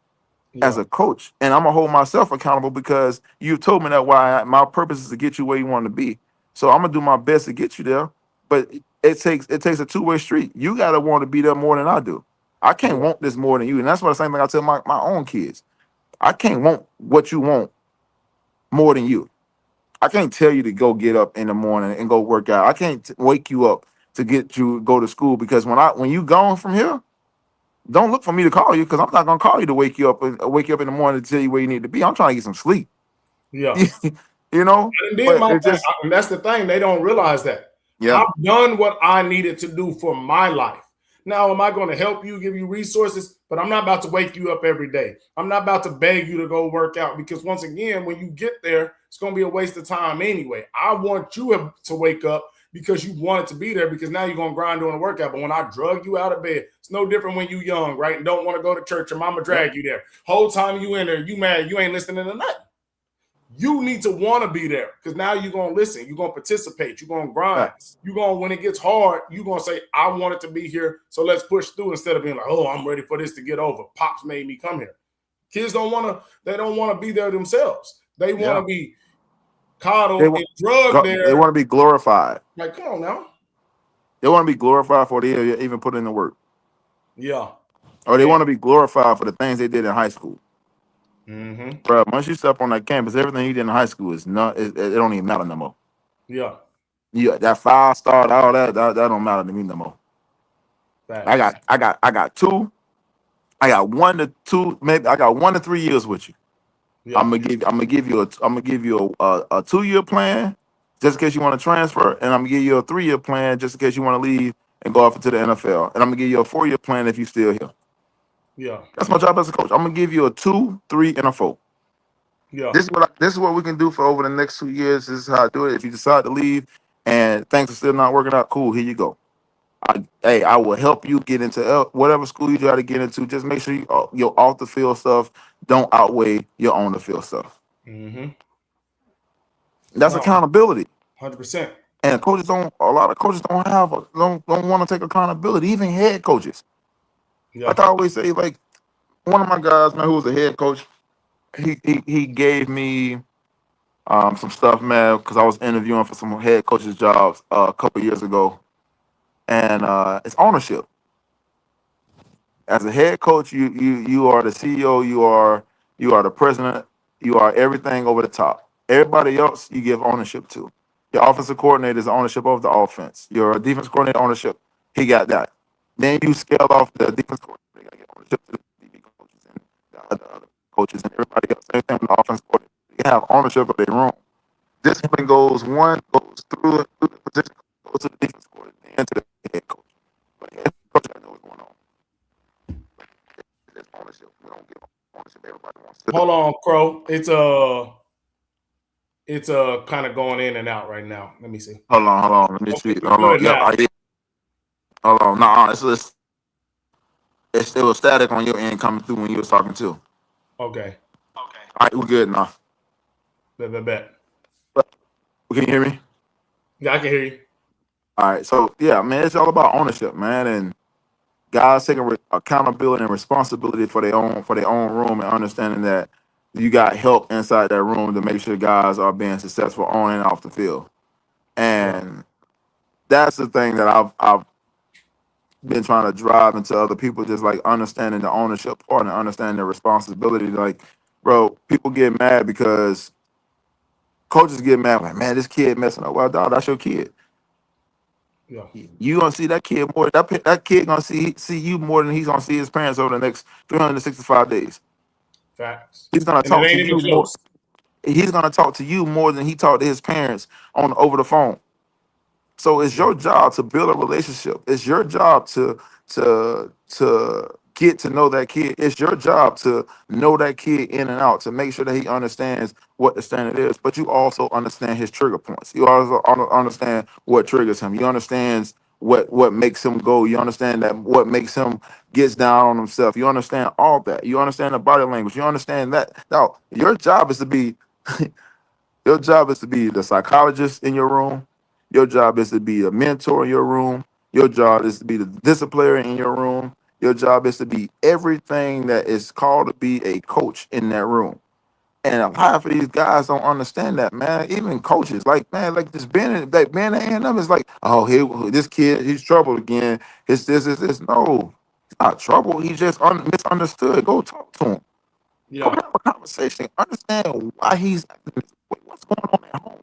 as Yeah. a coach, and I'm gonna hold myself accountable because you told me that why. My purpose is to get you where you want to be. So I'm gonna do my best to get you there. But it takes a two-way street. You gotta want to be there more than I do. I can't Yeah. want this more than you, and that's what the same thing I tell my own kids. I can't want what you want more than you. I can't tell you to go get up in the morning and go work out. I can't wake you up to get you go to school because when you gone from here, don't look for me to call you because I'm not gonna call you to wake you up in the morning to tell you where you need to be. I'm trying to get some sleep. Yeah. you know, And did but my it's thing. just And that's the thing. They don't realize that. yeah, I've done what I needed to do for my life. Now, am I going to help you, give you resources? But I'm not about to wake you up every day. I'm not about to beg you to go work out because, once again, when you get there, it's going to be a waste of time anyway. I want you to wake up because you wanted to be there because now you're going to grind doing a workout. But when I drug you out of bed, it's no different when you young, right? And don't want to go to church or mama yep, drag you there. Whole time you in there, you mad, you ain't listening to nothing. You need to want to be there because now you're going to listen. You're going to participate. You're going to grind. facts. You're going to, when it gets hard, you're going to say, I wanted to be here. So let's push through instead of being like, oh, I'm ready for this to get over. Pops made me come here. Kids they don't want to be there themselves. They want Yeah, to be they coddled and want drugged they there. want to be glorified. Like, come on now. They want to be glorified for they even put in the work, Yeah. or they And, want to be glorified for the things they did in high school. mm-hmm. Bro, once you step on that campus, everything you did in high school is not. It don't even matter no more. Yeah. Yeah, that 5 star, all that don't matter to me no more. I Facts. got I got I got two. I got 1 to 2, maybe I got 1 to 3 years with you. Yeah. I'm gonna give you a 2 year plan just in case you want to transfer, and I'm gonna give you a 3 year plan just in case you want to leave and go off into the NFL, and I'm gonna give you a 4 year plan if you still here. Yeah. That's my job as a coach. I'm gonna give you a 2, 3, and a 4. Yeah. This is what we can do for over the next 2 years. This is how I do it. If you decide to leave and things are still not working out, cool. Here you go. Hey, I will help you get into whatever school you try to get into. Just make sure your off the field stuff don't outweigh your on the field stuff. Mm-hmm. That's No, accountability. 100%. And coaches don't. A lot of coaches don't want to take accountability. Even head coaches. Yeah. Like I always say, like one of my guys, man, who was a head coach, he gave me some stuff, man, because I was interviewing for some head coaches jobs a couple years ago, and it's ownership. As a head coach, you are the CEO, you are the president, you are everything over the top. Everybody else you give ownership to. Your offensive coordinator is the ownership of the offense. Your defense coordinator ownership, he got that. Then you scale off the defense coordinator, they gotta give ownership to the DB coaches and the other coaches and everybody else. Same thing with the offense coordinator. They have ownership of their room. Discipline goes through the position, goes to the defense coordinator, then to the head coach. But the head coach gotta know what's going on. There's ownership. We don't give ownership. Everybody wants to. Hold on, Crow. It's kind of going in and out right now. Let me see. Hold on. Let me Okay, see. you Hold on. good Yep, now. I did. Hold on. Nah, it was static on your end coming through when you was talking too. Okay. All right, we're good now. Bet. Can you hear me? Yeah, I can hear you. All right. So yeah, man, it's all about ownership, man, and guys taking accountability and responsibility for their own room and understanding that you got help inside that room to make sure guys are being successful on and off the field. Yeah. And that's the thing that I've been trying to drive into other people, just like understanding the ownership part and understanding the responsibility. Like, bro, people get mad because coaches get mad, like, man, this kid messing up. Well, dog, that's your kid. Yeah. You gonna see that kid more. That kid gonna see you more than he's gonna see his parents over the next 365 days. Facts. He's gonna And it talk to ain't even you more. close. He's gonna talk to you more than he talked to his parents on over the phone. So it's Yeah. your job to build a relationship. It's your job to get to know that kid. It's your job to know that kid in and out to make sure that he understands what the standard is. But you also understand his trigger points. You also understand what triggers him. You understand what makes him go. You understand that what makes him gets down on himself. You understand all that. You understand the body language. You understand that. Now your job is to be Your job is to be the psychologist in your room. Your job is to be a mentor in your room. Your job is to be the discipliner in your room. Your job is to be everything that is called to be a coach in that room. And a lot of these guys don't understand that, man. Even coaches, like man, like this Ben, like Ben and them is like, oh, here this kid, he's trouble again. It's this, it's this. No, it's not trouble. He just misunderstood. Go talk to him. Go Yeah. have a conversation. Understand why he's acting this way. What's going on at home.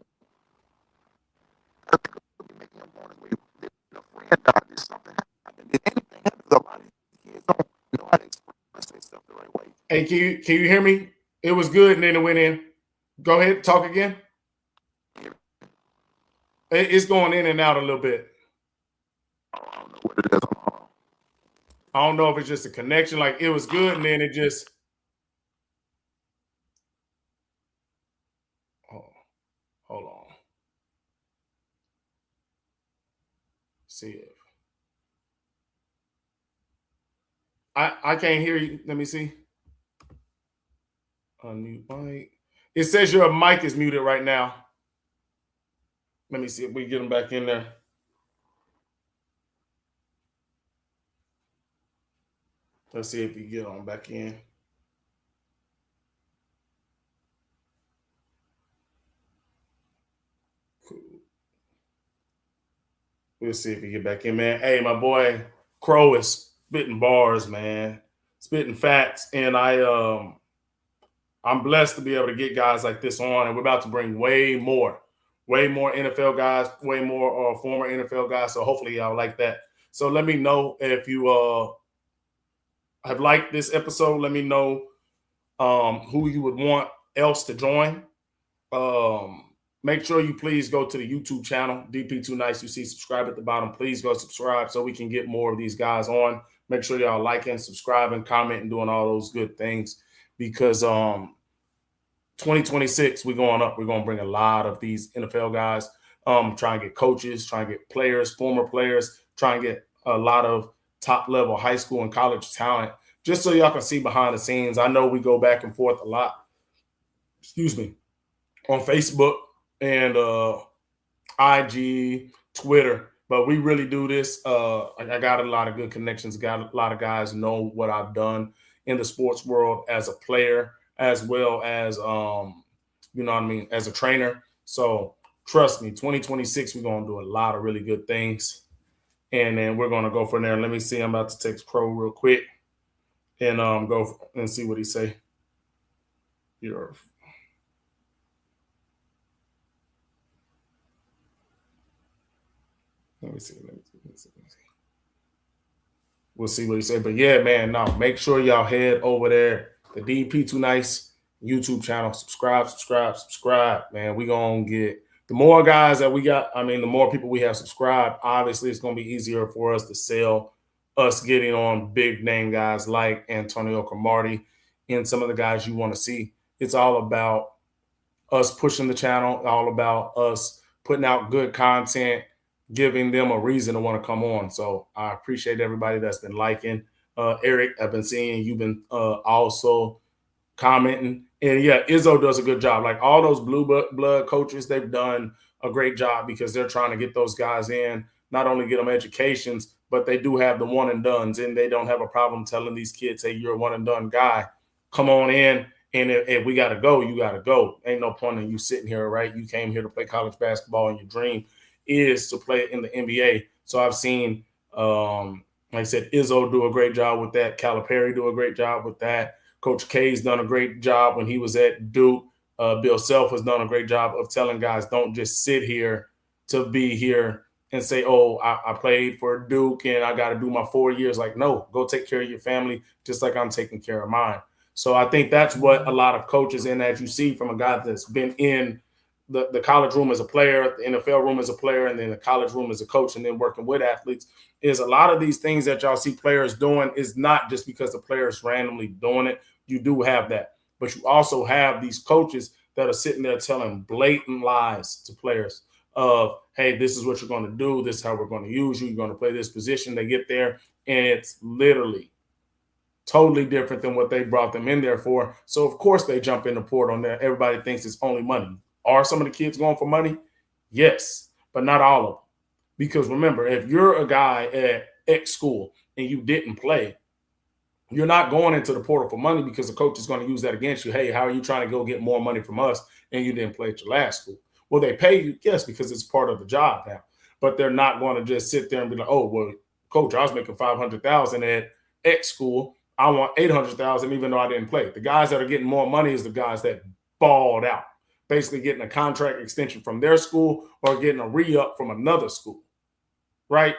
Making him going this way. Did a friend died? Did something happen? Did anything happen? 'Cause a lot of these kids don't know how to express themselves the right way. Hey, can you hear me? It was good, and then it went in. Go ahead, talk again. It's going in and out a little bit. I don't know what it is. I don't know if it's just a connection. Like it was good, and then it just. Oh, hold on. See if I can't hear you. Let me see. Unmute mic. It says your mic is muted right now. Let me see if we get them back in there. Let's see if you get on back in. Cool. We'll see if you get back in, man. Hey, my boy Crow is spitting bars, man. Spitting facts. And I'm blessed to be able to get guys like this on. And we're about to bring way more NFL guys, way more former NFL guys. So hopefully y'all like that. So let me know if you have liked this episode. Let me know who you would want else to join. Make sure you please go to the YouTube channel, DP2 Nice. You see subscribe at the bottom. Please go subscribe so we can get more of these guys on. Make sure y'all liking, subscribing, commenting, doing all those good things because 2026 we're going up. We're going to bring a lot of these NFL guys. Try and get coaches, try and get players, former players, try and get a lot of top level high school and college talent, just so y'all can see behind the scenes. I know we go back and forth a lot. Excuse me, on Facebook and IG, Twitter, but we really do this. I got a lot of good connections. Got a lot of guys know what I've done in the sports world as a player, as well as you know what I mean, as a trainer. So trust me, 2026 we're gonna do a lot of really good things, and then we're gonna go from there. Let me see. I'm about to text Crow real quick and go and see what he say. You're Let me see. We'll see what he say. But yeah, man, no, make sure y'all head over there, the DP2 Nice YouTube channel. Subscribe, man. We gonna get the more guys that we got. I mean, the more people we have subscribed, obviously it's gonna be easier for us to sell us getting on big name guys like Antonio Cromartie and some of the guys you want to see. It's all about us pushing the channel, all about us putting out good content, giving them a reason to want to come on. So I appreciate everybody that's been liking. Eric, I've been seeing you've been also commenting. And yeah, Izzo does a good job. Like all those blue blood coaches, they've done a great job because they're trying to get those guys in, not only get them educations, but they do have the one and dones, and they don't have a problem telling these kids, hey, you're a one and done guy. Come on in. And if we got to go, you got to go. Ain't no point in you sitting here, right? You came here to play college basketball, and your dream is to play in the NBA. So I've seen, like I said, Izzo do a great job with that. Calipari do a great job with that. Coach K's done a great job when he was at Duke. Bill Self has done a great job of telling guys, don't just sit here to be here and say, oh, I played for Duke and I got to do my 4 years. Like, no, go take care of your family just like I'm taking care of mine. So I think that's what a lot of coaches, and as you see from a guy that's been in the college room as a player, the NFL room as a player, and then the college room as a coach, and then working with athletes, is a lot of these things that y'all see players doing is not just because the player's randomly doing it. You do have that. But you also have these coaches that are sitting there telling blatant lies to players of, hey, this is what you're going to do. This is how we're going to use you. You're going to play this position. They get there, and it's literally totally different than what they brought them in there for. So, of course, they jump in the portal, and everybody thinks it's only money. Are some of the kids going for money? Yes, but not all of them. Because remember, if you're a guy at X school and you didn't play, you're not going into the portal for money because the coach is going to use that against you. Hey, how are you trying to go get more money from us and you didn't play at your last school? Will they pay you? Yes, because it's part of the job now. But they're not going to just sit there and be like, oh, well, coach, I was making $500,000 at X school. I want $800,000 even though I didn't play. The guys that are getting more money is the guys that balled out, basically getting a contract extension from their school or getting a re-up from another school, right?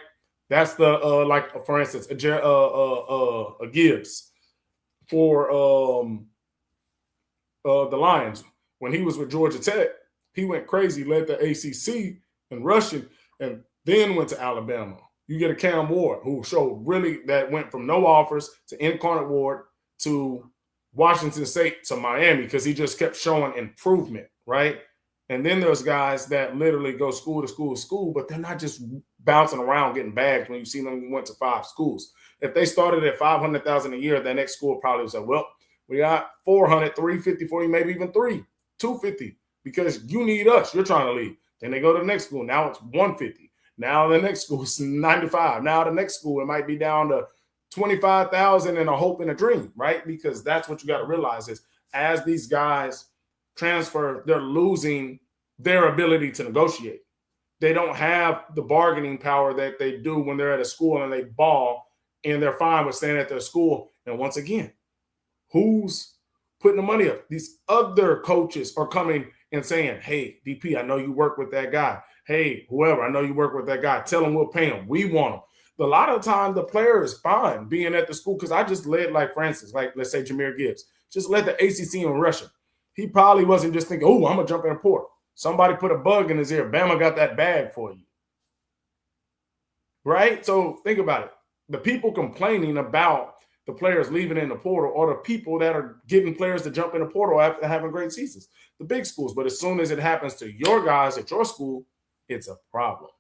That's the like for instance, a Gibbs for the Lions when he was with Georgia Tech. He went crazy, led the ACC in rushing, and then went to Alabama. You get a Cam Ward who showed really that went from no offers to Incarnate Ward to Washington State to Miami because he just kept showing improvement, right? And then there's guys that literally go school to school to school, but they're not just bouncing around getting bagged when you see them went to 5 schools. If they started at $500,000 a year, the next school probably would say, well, we got 400, 350 for you, maybe even 250 because you need us. You're trying to leave. Then they go to the next school. Now it's 150. Now the next school is 95. Now the next school, it might be down to 25,000 and a hope and a dream, right? Because that's what you got to realize is as these guys transfer, they're losing their ability to negotiate. They don't have the bargaining power that they do when they're at a school and they ball and they're fine with staying at their school. And once again, who's putting the money up? These other coaches are coming and saying, hey, DP, I know you work with that guy. Hey, whoever, I know you work with that guy. Tell them we'll pay him. We want him. A lot of the time, the player is fine being at the school because I just led, like, for instance, like, let's say Jahmyr Gibbs, just led the ACC in rushing. He probably wasn't just thinking, oh, I'm going to jump in the port. Somebody put a bug in his ear. Bama got that bag for you. Right? So think about it. The people complaining about the players leaving in the portal or the people that are getting players to jump in the portal after having great seasons, the big schools. But as soon as it happens to your guys at your school, it's a problem.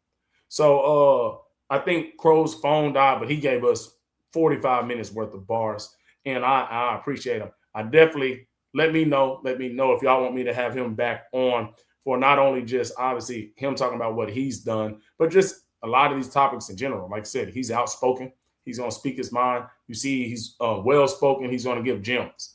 So I think Crow's phone died, but he gave us 45 minutes worth of bars, and I appreciate him. I definitely let me know if y'all want me to have him back on for not only just obviously him talking about what he's done, but just a lot of these topics in general. Like I said, he's outspoken. He's going to speak his mind. You see, he's well-spoken. He's going to give gems.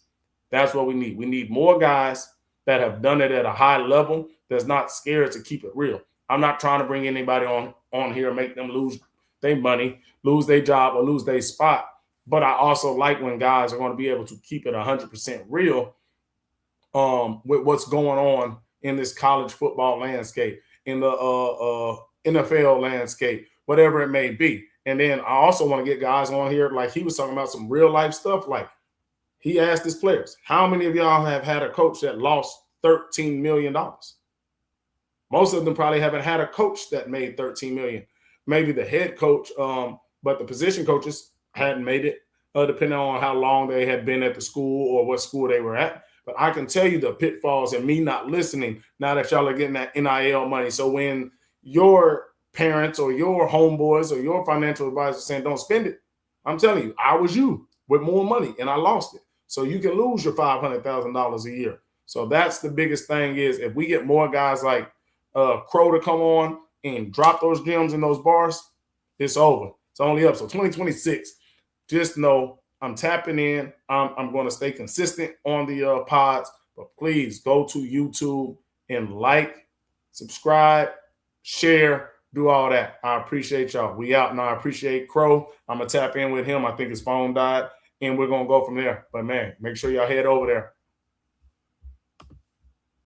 That's what we need. We need more guys that have done it at a high level that's not scared to keep it real. I'm not trying to bring anybody on here and make them lose their money, lose their job, or lose their spot. But I also like when guys are going to be able to keep it 100% real with what's going on in this college football landscape, in the NFL landscape, whatever it may be. And then I also want to get guys on here, like he was talking about some real life stuff. Like he asked his players, how many of y'all have had a coach that lost $13 million? Most of them probably haven't had a coach that made $13 million. Maybe the head coach, but the position coaches hadn't made it, depending on how long they had been at the school or what school they were at. But I can tell you the pitfalls and me not listening now that y'all are getting that NIL money. So when your parents or your homeboys or your financial advisor saying don't spend it, I'm telling you, I was you with more money and I lost it. So you can lose your $500,000 a year. So that's the biggest thing is if we get more guys like Crow to come on and drop those gems in those bars, it's over. It's only up. So 2026, just know I'm tapping in. I'm going to stay consistent on the pods, but please go to YouTube and like, subscribe, share, do all that. I appreciate y'all. We out, and I appreciate Crow. I'm going to tap in with him. I think his phone died, and we're going to go from there. But, man, make sure y'all head over there.